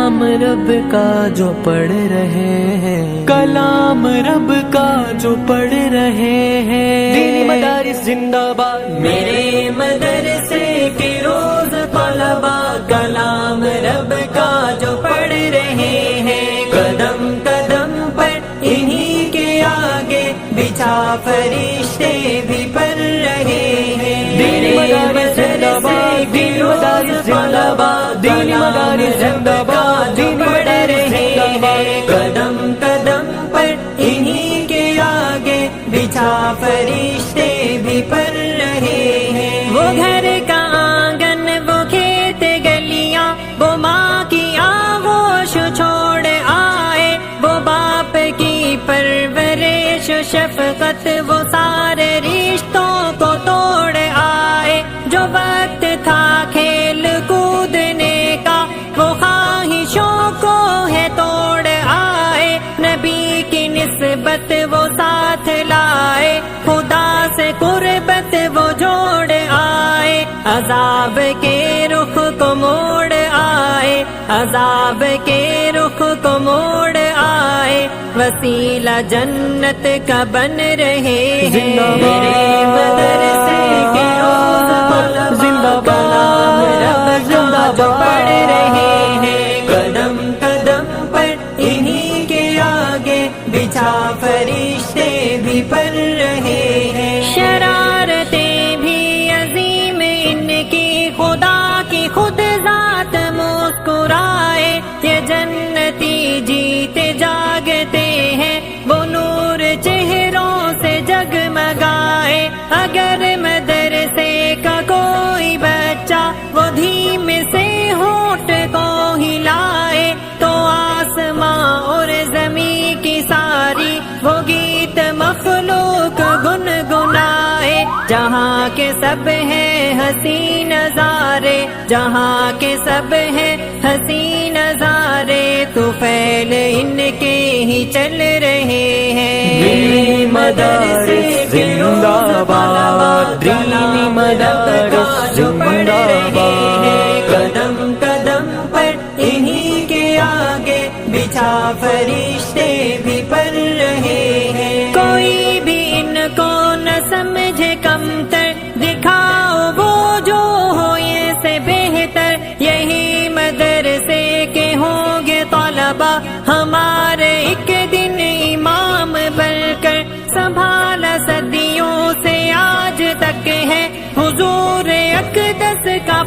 کلام رب کا جو پڑھ رہے ہیں، کلام رب کا جو پڑھ رہے ہیں، دینی مدارس زندہ باد، میرے مدرسے کے روز طلبا کلام رب کا جو پڑھ رہے ہیں، قدم قدم پر انہی کے آگے بچھا فرشتے بھی پڑھ رہے ہیں، دینی مدارس زندہ باد، دینی مدارس زندہ باد، دینی مدارس زندہ باد، دینی مدارس زندہ باد، قدم قدم پر انہی کے آگے بچھا فرشتے بھی پڑھ رہے ہیں، وہ گھر کا آنگن، وہ کھیت گلیاں، وہ ماں کی آغوش چھوڑ آئے، وہ باپ کی پرورش و شفقت، وہ سارے رشتوں کو توڑ آئے، جو وقت تھا کھیل کودنے کا، وہ خواہشوں کو ہے توڑ آئے، نبی کی نسبت وہ ساتھ لائے، خدا سے قربت وہ جوڑ آئے، عذاب کے رخ کو موڑ آئے، عذاب کے رخ کو موڑ آئے، وسیلہ جنت کا بن رہے ہیں، میرے مدرسے کے روز طلبا کلام رب کا جو پڑھ رہے ہیں، قدم قدم پر انہی کے آگے بچھا فرشتے بھی پڑھ رہے ہیں، شرارتیں بھی عظیم ان کی، خدا کی خود ذات مسکرائے، یہ جنتی جیتے جاگتے ہیں، وہ نور چہروں سے جگمگائے، اگر مدرسے کا کوئی بچہ وہ دھیمے سے ہونٹ کو ہلائے، تو آسماں اور زمین کی ساری وہ گیت مخلوق گنگنائے، جہاں کے سب ہیں حسین نظارے، جہاں کے سب ہیں حسین نظارے، تو پھیل ان کے ہی چل رہے ہیں، دینی مدارس زندہ باد، دینی مدارس زندہ باد، قدم قدم پر انہی کے آگے بچھا فرشتے بھی پڑھ رہے ہیں، کوئی بھی ان کو نہ سمجھے کمتر، دکھاؤ وہ جو ہو یہ سے بہتر، یہی مدرسے کے ہوں گے طلبا، ہمارے ایک دن امام بن کر، سنبھالا صدیوں سے آج تک ہے حضور اقدس کا